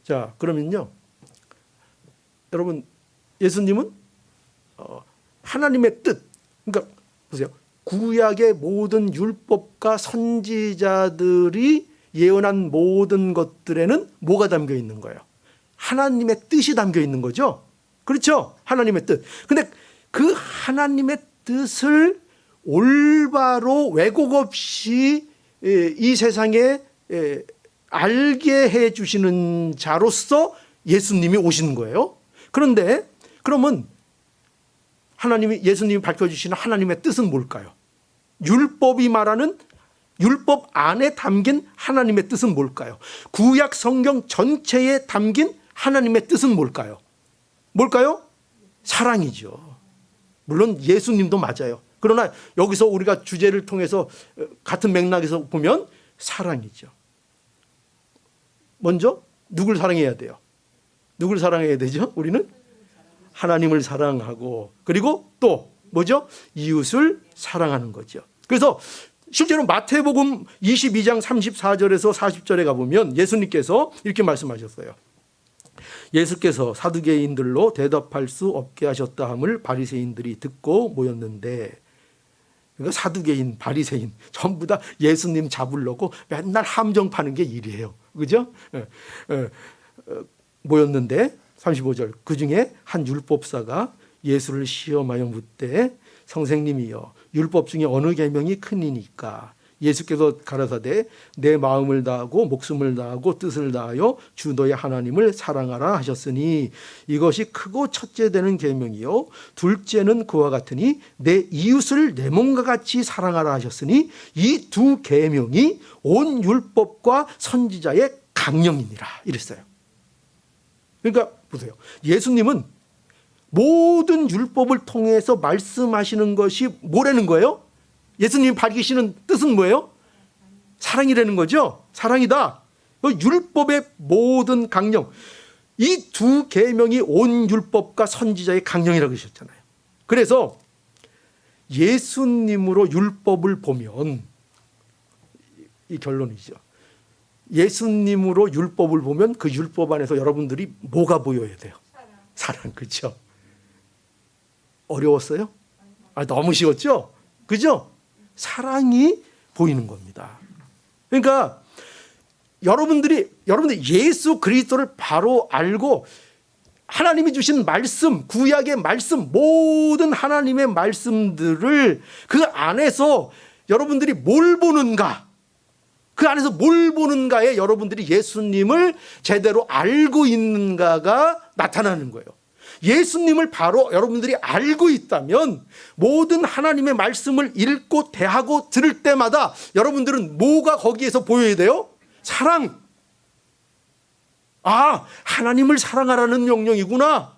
자, 그러면요, 여러분, 예수님은 하나님의 뜻, 그러니까 보세요. 구약의 모든 율법과 선지자들이 예언한 모든 것들에는 뭐가 담겨 있는 거예요? 하나님의 뜻이 담겨 있는 거죠. 그렇죠? 하나님의 뜻. 근데 그 하나님의 뜻을 올바로 왜곡 없이 이 세상에 알게 해 주시는 자로서 예수님이 오시는 거예요. 그런데 그러면 예수님이 밝혀주시는 하나님의 뜻은 뭘까요? 율법이 말하는 율법 안에 담긴 하나님의 뜻은 뭘까요? 구약 성경 전체에 담긴 하나님의 뜻은 뭘까요? 사랑이죠. 물론 예수님도 맞아요. 그러나 여기서 우리가 주제를 통해서 같은 맥락에서 보면 사랑이죠. 먼저 누굴 사랑해야 돼요? 누굴 사랑해야 되죠? 우리는 하나님을 사랑하고, 그리고 또 뭐죠? 이웃을 사랑하는 거죠. 그래서 실제로 마태복음 22장 34절에서 40절에 가보면 예수님께서 이렇게 말씀하셨어요. 예수께서 사두개인들로 대답할 수 없게 하셨다 함을 바리새인들이 듣고 모였는데, 그러니까 사두개인, 바리새인 전부 다 예수님 잡으려고 맨날 함정 파는 게 일이에요. 그죠? 모였는데 35절, 그중에 한 율법사가 예수를 시험하여 묻되 선생님이여 율법 중에 어느 계명이 크니까? 예수께서 가라사대 내 마음을 다하고 목숨을 다하고 뜻을 다하여 주 너의 하나님을 사랑하라 하셨으니 이것이 크고 첫째 되는 계명이요 둘째는 그와 같으니 내 이웃을 내 몸과 같이 사랑하라 하셨으니 이 두 계명이 온 율법과 선지자의 강령이니라 이랬어요. 그러니까 보세요. 예수님은 모든 율법을 통해서 말씀하시는 것이 뭐라는 거예요? 예수님이 밝히시는 뜻은 뭐예요? 사랑이라는 거죠. 사랑이다. 율법의 모든 강령, 이 두 계명이 온 율법과 선지자의 강령이라고 하셨잖아요. 그래서 예수님으로 율법을 보면 이 결론이죠. 예수님으로 율법을 보면 그 율법 안에서 여러분들이 뭐가 보여야 돼요? 사랑. 그렇죠? 어려웠어요? 너무 쉬웠죠? 그죠? 사랑이 보이는 겁니다. 그러니까 여러분들이 예수 그리스도를 바로 알고 하나님이 주신 말씀, 구약의 말씀, 모든 하나님의 말씀들을 그 안에서 여러분들이 뭘 보는가? 그 안에서 뭘 보는가에 여러분들이 예수님을 제대로 알고 있는가가 나타나는 거예요. 예수님을 바로 여러분들이 알고 있다면 모든 하나님의 말씀을 읽고 대하고 들을 때마다 여러분들은 뭐가 거기에서 보여야 돼요? 사랑. 하나님을 사랑하라는 명령이구나.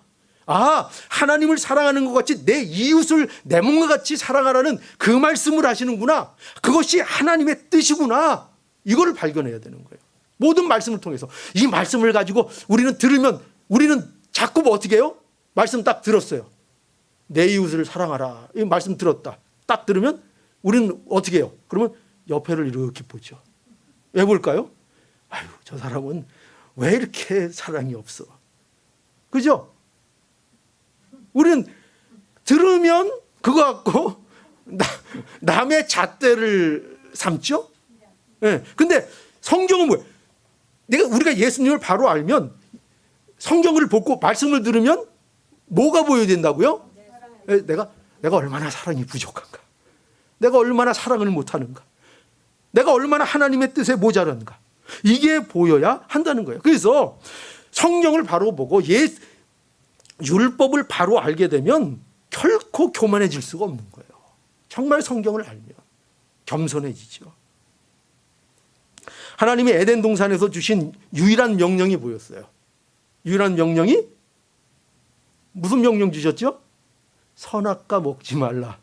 하나님을 사랑하는 것 같이 내 이웃을 내 몸과 같이 사랑하라는 그 말씀을 하시는구나. 그것이 하나님의 뜻이구나. 이거를 발견해야 되는 거예요. 모든 말씀을 통해서. 이 말씀을 가지고 우리는 들으면 우리는 자꾸 어떻게 해요? 말씀 딱 들었어요. 내 이웃을 사랑하라. 이 말씀 들었다. 딱 들으면 우리는 어떻게 해요? 그러면 옆에를 이렇게 보죠. 왜 볼까요? 아유, 저 사람은 왜 이렇게 사랑이 없어? 그죠? 우리는 들으면 그거 갖고 남의 잣대를 삼죠? 예. 근데 성경은 뭐예요? 우리가 예수님을 바로 알면 성경을 보고 말씀을 들으면 뭐가 보여야 된다고요? 내가 얼마나 사랑이 부족한가? 내가 얼마나 사랑을 못하는가? 내가 얼마나 하나님의 뜻에 모자란가? 이게 보여야 한다는 거예요. 그래서 성경을 바로 보고 율법을 바로 알게 되면 결코 교만해질 수가 없는 거예요. 정말 성경을 알면 겸손해지죠. 하나님이 에덴 동산에서 주신 유일한 명령이 뭐였어요? 유일한 명령이 무슨 명령 주셨죠? 선악과 먹지 말라.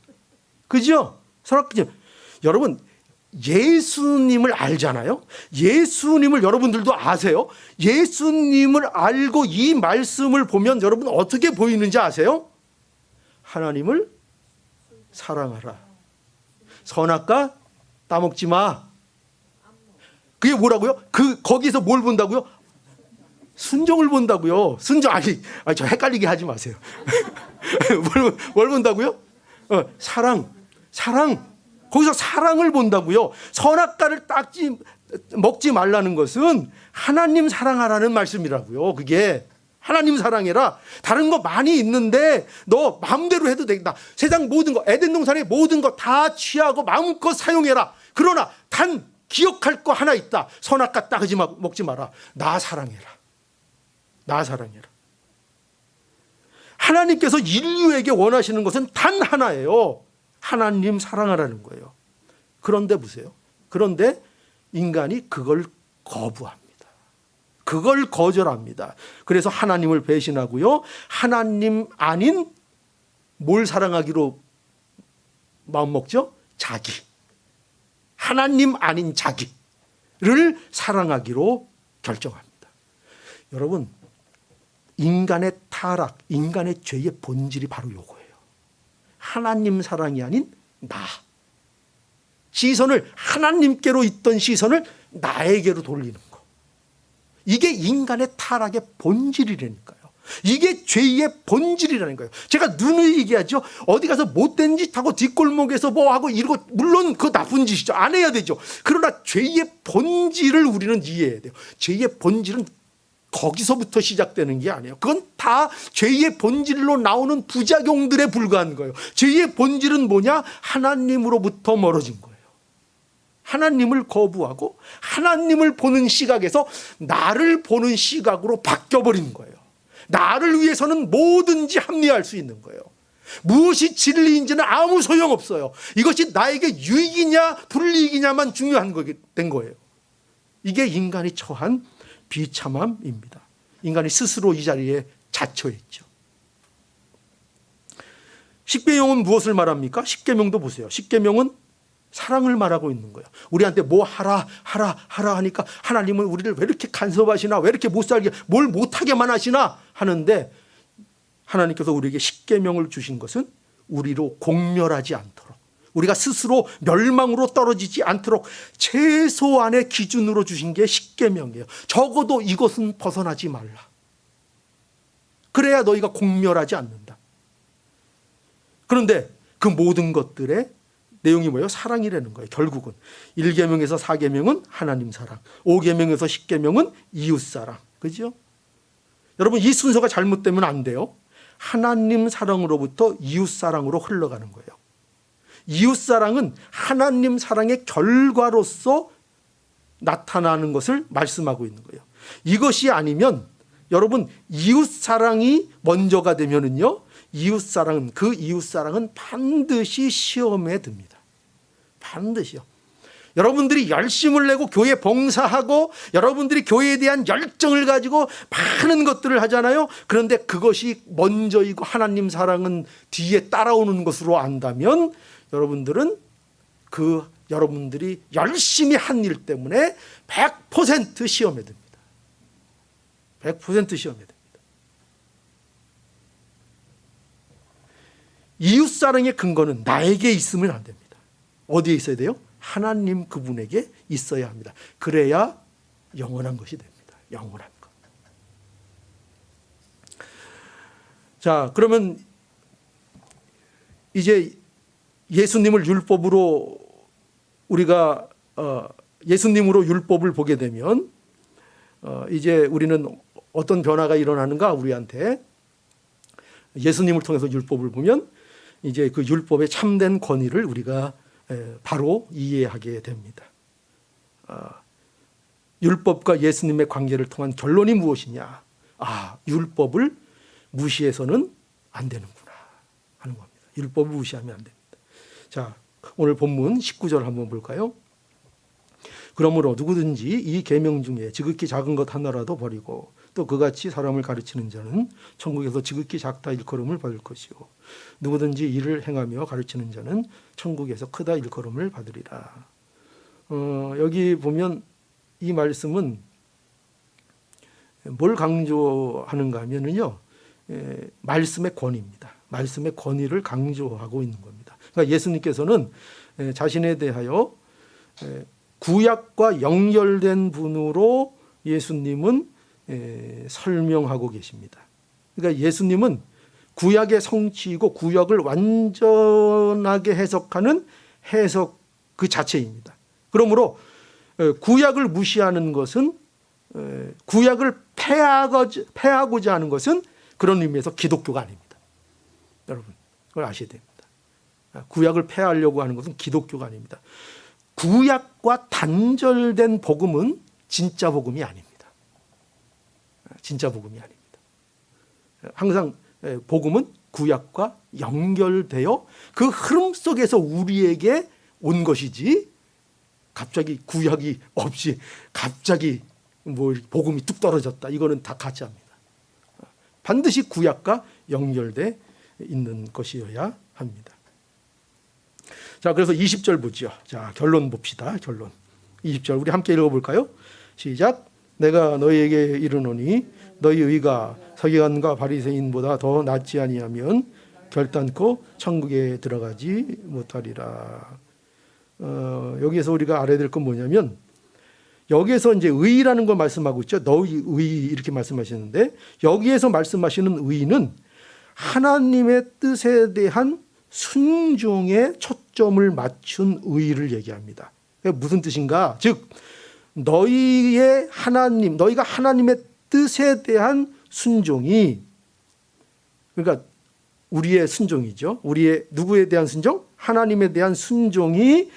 그죠? 선악과. 여러분, 예수님을 알잖아요. 예수님을 여러분들도 아세요. 예수님을 알고 이 말씀을 보면 여러분 어떻게 보이는지 아세요? 하나님을 사랑하라. 선악과 따먹지 마. 그게 뭐라고요? 거기서 뭘 본다고요? 순종을 본다고요. 순종. 저 헷갈리게 하지 마세요. 뭘 본다고요? 사랑. 거기서 사랑을 본다고요. 선악과를 먹지 말라는 것은 하나님 사랑하라는 말씀이라고요. 그게 하나님 사랑해라. 다른 거 많이 있는데 너 마음대로 해도 되겠다. 세상 모든 거, 에덴 동산의 모든 거 다 취하고 마음껏 사용해라. 그러나 단 기억할 거 하나 있다. 선악과 먹지 마라. 나 사랑해라. 나 사랑해라. 하나님께서 인류에게 원하시는 것은 단 하나예요. 하나님 사랑하라는 거예요. 그런데 보세요. 그런데 인간이 그걸 거부합니다. 그걸 거절합니다. 그래서 하나님을 배신하고요. 하나님 아닌 뭘 사랑하기로 마음먹죠? 자기. 하나님 아닌 자기를 사랑하기로 결정합니다. 여러분, 인간의 타락, 인간의 죄의 본질이 바로 요거예요. 하나님 사랑이 아닌 나. 시선을 하나님께로 있던 시선을 나에게로 돌리는 거. 이게 인간의 타락의 본질이라니까요. 이게 죄의 본질이라는 거예요. 제가 누누이 얘기하죠. 어디 가서 못된 짓 하고 뒷골목에서 뭐 하고 이러고, 물론 그거 나쁜 짓이죠. 안 해야 되죠. 그러나 죄의 본질을 우리는 이해해야 돼요. 죄의 본질은 거기서부터 시작되는 게 아니에요. 그건 다 죄의 본질로 나오는 부작용들에 불과한 거예요. 죄의 본질은 뭐냐? 하나님으로부터 멀어진 거예요. 하나님을 거부하고 하나님을 보는 시각에서 나를 보는 시각으로 바뀌어버린 거예요. 나를 위해서는 뭐든지 합리화할 수 있는 거예요. 무엇이 진리인지는 아무 소용없어요. 이것이 나에게 유익이냐 불이익이냐만 중요한 된 거예요. 이게 인간이 처한 비참함입니다. 인간이 스스로 이 자리에 자처했죠. 십계명은 무엇을 말합니까? 십계명도 보세요. 십계명은 사랑을 말하고 있는 거예요. 우리한테 뭐 하라 하니까 하나님은 우리를 왜 이렇게 간섭하시나, 왜 이렇게 못살게, 뭘 못하게만 하시나 하는데, 하나님께서 우리에게 십계명을 주신 것은 우리로 공멸하지 않도록, 우리가 스스로 멸망으로 떨어지지 않도록 최소한의 기준으로 주신 게 십계명이에요. 적어도 이것은 벗어나지 말라. 그래야 너희가 공멸하지 않는다. 그런데 그 모든 것들의 내용이 뭐예요? 사랑이라는 거예요. 결국은 1계명에서 4계명은 하나님 사랑, 5계명에서 10계명은 이웃 사랑. 그죠? 여러분, 이 순서가 잘못되면 안 돼요. 하나님 사랑으로부터 이웃 사랑으로 흘러가는 거예요. 이웃 사랑은 하나님 사랑의 결과로서 나타나는 것을 말씀하고 있는 거예요. 이것이 아니면 여러분, 이웃 사랑이 먼저가 되면은요, 이웃 사랑은 반드시 시험에 듭니다. 반드시요. 여러분들이 열심을 내고 교회 봉사하고 여러분들이 교회에 대한 열정을 가지고 많은 것들을 하잖아요. 그런데 그것이 먼저이고 하나님 사랑은 뒤에 따라오는 것으로 안다면 여러분들은 여러분들이 열심히 한 일 때문에 100% 시험에 듭니다. 100% 시험에 듭니다. 이웃사랑의 근거는 나에게 있으면 안 됩니다. 어디에 있어야 돼요? 하나님 그분에게 있어야 합니다. 그래야 영원한 것이 됩니다. 영원한 것. 자, 그러면 이제 예수님을 율법으로 우리가 예수님으로 율법을 보게 되면 이제 우리는 어떤 변화가 일어나는가? 우리한테 예수님을 통해서 율법을 보면 이제 그 율법의 참된 권위를 우리가 바로 이해하게 됩니다. 율법과 예수님의 관계를 통한 결론이 무엇이냐? 율법을 무시해서는 안 되는구나 하는 겁니다. 율법을 무시하면 안 됩니다. 자, 오늘 본문 19절 한번 볼까요? 그러므로 누구든지 이 계명 중에 지극히 작은 것 하나라도 버리고 또 그같이 사람을 가르치는 자는 천국에서 지극히 작다 일컬음을 받을 것이요 누구든지 이를 행하며 가르치는 자는 천국에서 크다 일컬음을 받으리라. 여기 보면 이 말씀은 뭘 강조하는가 하면은요, 말씀의 권위입니다. 말씀의 권위를 강조하고 있는 겁니다. 그러니까 예수님께서는 자신에 대하여 구약과 연결된 분으로 예수님은 설명하고 계십니다. 그러니까 예수님은 구약의 성취이고 구약을 완전하게 해석하는 해석 그 자체입니다. 그러므로 구약을 무시하는 것은 구약을 패하고자 하는 것은 그런 의미에서 기독교가 아닙니다. 여러분 그걸 아셔야 됩니다. 구약을 패하려고 하는 것은 기독교가 아닙니다. 구약과 단절된 복음은 진짜 복음이 아닙니다. 진짜 복음이 아닙니다. 항상 복음은 구약과 연결되어 그 흐름 속에서 우리에게 온 것이지 갑자기 구약이 없이 갑자기 뭐 복음이 뚝 떨어졌다. 이거는 다 가짜입니다. 반드시 구약과 연결돼 있는 것이어야 합니다. 자, 그래서 20절 보죠. 자, 결론 봅시다. 결론. 20절 우리 함께 읽어볼까요? 시작. 내가 너희에게 이르노니 너희 의가 서기관과 바리새인보다 더 낫지 아니하면 결단코 천국에 들어가지 못하리라. 여기에서 우리가 알아야 될 건 뭐냐면 여기에서 이제 의라는 걸 말씀하고 있죠. 너희 의 이렇게 말씀하시는데 여기에서 말씀하시는 의는 하나님의 뜻에 대한 순종에 초점을 맞춘 의를 얘기합니다. 무슨 뜻인가? 즉 너희의 하나님, 너희가 하나님의 뜻에 대한 순종이 그러니까 우리의 순종이죠. 우리의 누구에 대한 순종? 하나님에 대한 순종이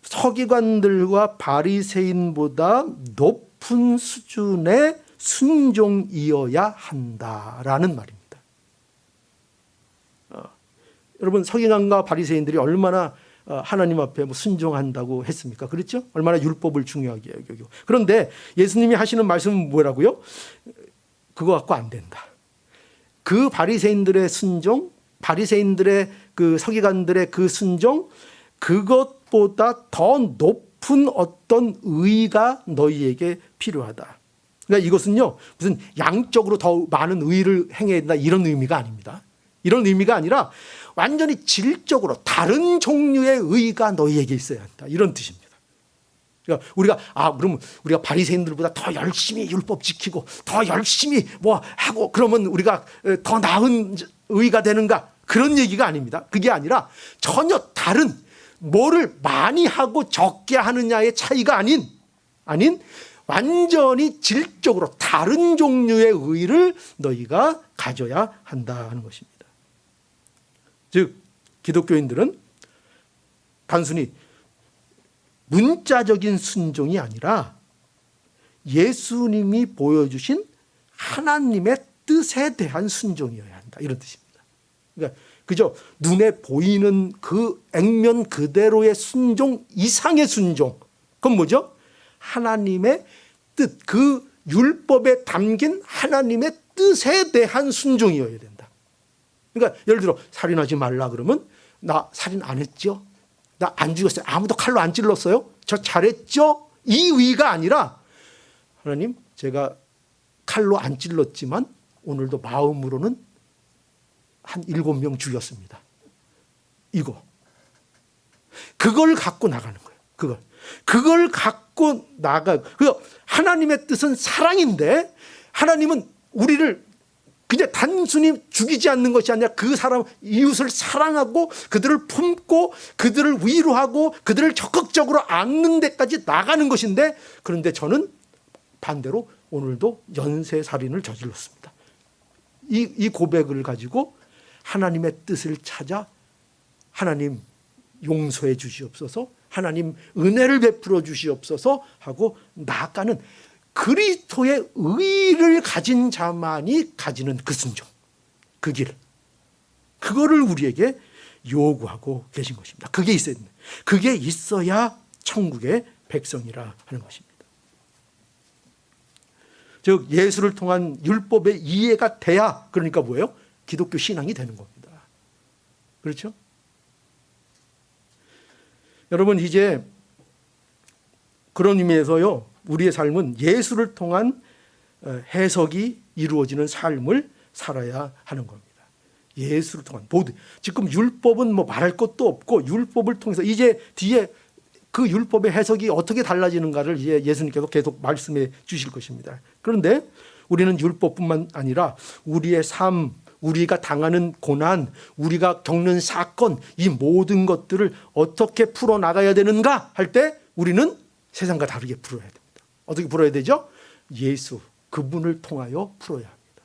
서기관들과 바리새인보다 높은 수준의 순종이어야 한다라는 말입니다. 여러분 서기관과 바리새인들이 얼마나 하나님 앞에 순종한다고 했습니까? 그렇죠? 얼마나 율법을 중요하게 여기고. 그런데 예수님이 하시는 말씀은 뭐라고요? 그거 갖고 안 된다. 그 바리새인들의 순종, 바리새인들의 그 서기관들의 그 순종, 그것보다 더 높은 어떤 의가 너희에게 필요하다. 그러니까 이것은요, 무슨 양적으로 더 많은 의를 행해야 된다 이런 의미가 아닙니다. 이런 의미가 아니라 완전히 질적으로 다른 종류의 의가 너희에게 있어야 한다. 이런 뜻입니다. 그러니까 우리가 그러면 우리가 바리새인들보다 더 열심히 율법 지키고 더 열심히 뭐 하고 그러면 우리가 더 나은 의가 되는가? 그런 얘기가 아닙니다. 그게 아니라 전혀 다른 뭐를 많이 하고 적게 하느냐의 차이가 아닌 완전히 질적으로 다른 종류의 의를 너희가 가져야 한다 하는 것입니다. 즉 기독교인들은 단순히 문자적인 순종이 아니라 예수님이 보여주신 하나님의 뜻에 대한 순종이어야 한다. 이런 뜻입니다. 그러니까 그저 눈에 보이는 그 액면 그대로의 순종 이상의 순종. 그건 뭐죠? 하나님의 뜻, 그 율법에 담긴 하나님의 뜻에 대한 순종이어야 된다. 그러니까 예를 들어 살인하지 말라 그러면 나 살인 안 했죠? 나 안 죽였어요. 아무도 칼로 안 찔렀어요? 저 잘했죠? 이 의가 아니라 하나님 제가 칼로 안 찔렀지만 오늘도 마음으로는 한 7명 죽였습니다. 이거. 그걸 갖고 나가는 거예요. 그걸 갖고 하나님의 뜻은 사랑인데 하나님은 우리를 그냥 단순히 죽이지 않는 것이 아니라 그 사람 이웃을 사랑하고 그들을 품고 그들을 위로하고 그들을 적극적으로 안는 데까지 나가는 것인데, 그런데 저는 반대로 오늘도 연쇄살인을 저질렀습니다. 이 고백을 가지고 하나님의 뜻을 찾아 하나님 용서해 주시옵소서, 하나님 은혜를 베풀어 주시옵소서 하고 나아가는 그리스도의 의를 가진 자만이 가지는 그 순종, 그 길, 그거를 우리에게 요구하고 계신 것입니다. 그게 있어야 천국의 백성이라 하는 것입니다. 즉 예수를 통한 율법의 이해가 돼야, 그러니까 뭐예요? 기독교 신앙이 되는 겁니다. 그렇죠? 여러분, 이제 그런 의미에서요, 우리의 삶은 예수를 통한 해석이 이루어지는 삶을 살아야 하는 겁니다. 예수를 통한 모든, 지금 율법은 뭐 말할 것도 없고 율법을 통해서 이제 뒤에 그 율법의 해석이 어떻게 달라지는가를 이제 예수님께서 계속 말씀해 주실 것입니다. 그런데 우리는 율법뿐만 아니라 우리의 삶, 우리가 당하는 고난, 우리가 겪는 사건, 이 모든 것들을 어떻게 풀어나가야 되는가 할 때 우리는 세상과 다르게 풀어야 됩니다. 어떻게 풀어야 되죠? 예수, 그분을 통하여 풀어야 합니다.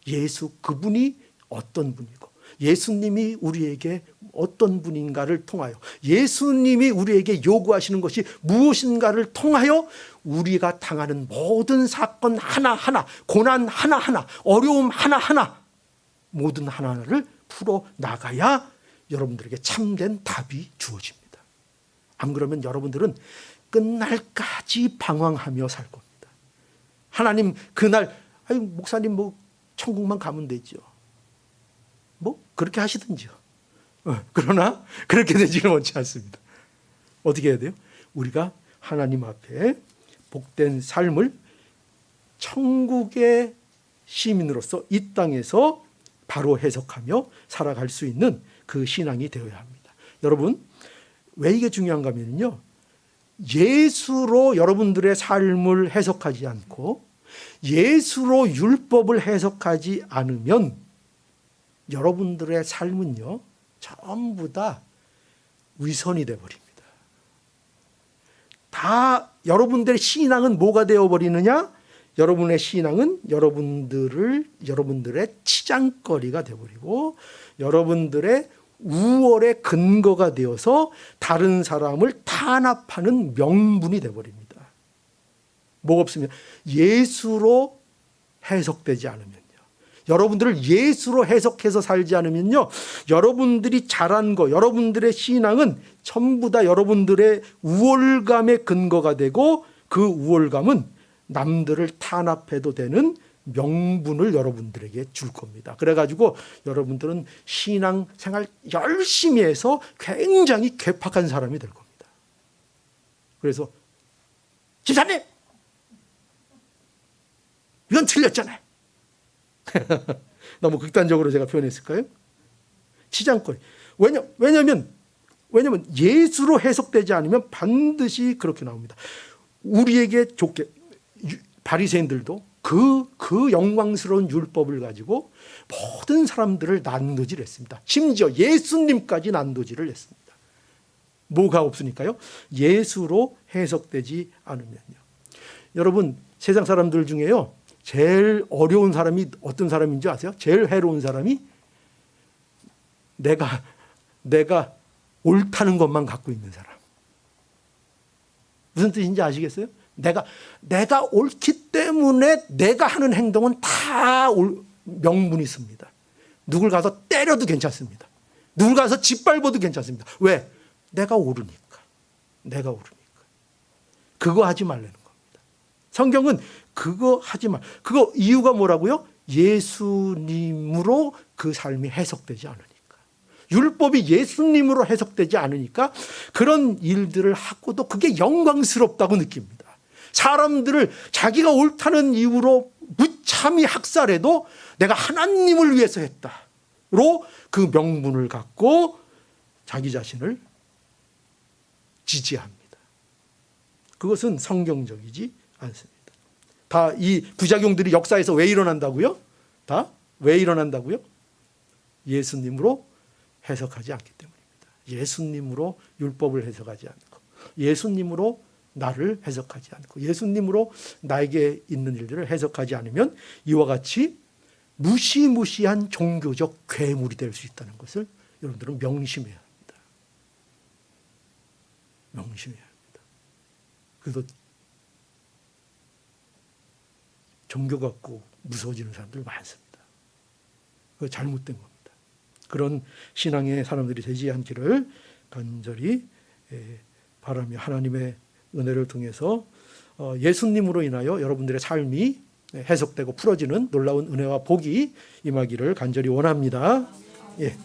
예수, 그분이 어떤 분이고 예수님이 우리에게 어떤 분인가를 통하여, 예수님이 우리에게 요구하시는 것이 무엇인가를 통하여 우리가 당하는 모든 사건 하나하나, 고난 하나하나, 어려움 하나하나, 모든 하나하나를 풀어나가야 여러분들에게 참된 답이 주어집니다. 안 그러면 여러분들은 끝날까지 방황하며 살 겁니다. 하나님 그날, 목사님 뭐 천국만 가면 되죠. 뭐 그렇게 하시든지요. 그러나 그렇게 되지는 원치 않습니다. 어떻게 해야 돼요? 우리가 하나님 앞에 복된 삶을 천국의 시민으로서 이 땅에서 바로 해석하며 살아갈 수 있는 그 신앙이 되어야 합니다. 여러분, 왜 이게 중요한가 하면요, 예수로 여러분들의 삶을 해석하지 않고 예수로 율법을 해석하지 않으면 여러분들의 삶은요 전부 다 위선이 되어버립니다. 다 여러분들의 신앙은 뭐가 되어버리느냐? 여러분의 신앙은 여러분들의 치장거리가 되어버리고 여러분들의 우월의 근거가 되어서 다른 사람을 탄압하는 명분이 되어버립니다. 뭐가 없으면 예수로 해석되지 않으면요, 여러분들을 예수로 해석해서 살지 않으면요, 여러분들이 잘한 거, 여러분들의 신앙은 전부 다 여러분들의 우월감의 근거가 되고 그 우월감은 남들을 탄압해도 되는 명분을 여러분들에게 줄 겁니다. 그래가지고 여러분들은 신앙생활 열심히 해서 굉장히 괴팍한 사람이 될 겁니다. 그래서 집사님, 이건 틀렸잖아요. 너무 극단적으로 제가 표현했을까요? 치장거리. 왜냐하면 예수로 해석되지 않으면 반드시 그렇게 나옵니다. 우리에게 좋게 바리새인들도 그 영광스러운 율법을 가지고 모든 사람들을 난도질했습니다. 심지어 예수님까지 난도질을 했습니다. 뭐가 없으니까요? 예수로 해석되지 않으면요. 여러분, 세상 사람들 중에요, 제일 어려운 사람이 어떤 사람인지 아세요? 제일 해로운 사람이 내가 옳다는 것만 갖고 있는 사람. 무슨 뜻인지 아시겠어요? 내가 옳기 때문에 내가 하는 행동은 다 명분이 있습니다. 누굴 가서 때려도 괜찮습니다. 누굴 가서 짓밟아도 괜찮습니다. 왜? 내가 옳으니까. 그거 하지 말라는 겁니다. 성경은 그거 하지 말. 그거 이유가 뭐라고요? 예수님으로 그 삶이 해석되지 않으니까. 율법이 예수님으로 해석되지 않으니까 그런 일들을 하고도 그게 영광스럽다고 느낍니다. 사람들을 자기가 옳다는 이유로 무참히 학살해도 내가 하나님을 위해서 했다로 그 명분을 갖고 자기 자신을 지지합니다. 그것은 성경적이지 않습니다. 다 이 부작용들이 역사에서 왜 일어난다고요? 다 왜 일어난다고요? 예수님으로 해석하지 않기 때문입니다. 예수님으로 율법을 해석하지 않고, 예수님으로 나를 해석하지 않고, 예수님으로 나에게 있는 일들을 해석하지 않으면 이와 같이 무시무시한 종교적 괴물이 될 수 있다는 것을 여러분들은 명심해야 합니다. 명심해야 합니다. 그래서 종교 갖고 무서워지는 사람들 많습니다. 그거 잘못된 겁니다. 그런 신앙의 사람들이 되지 않기를 간절히 바라며 하나님의 은혜를 통해서 예수님으로 인하여 여러분들의 삶이 해석되고 풀어지는 놀라운 은혜와 복이 임하기를 간절히 원합니다. 예.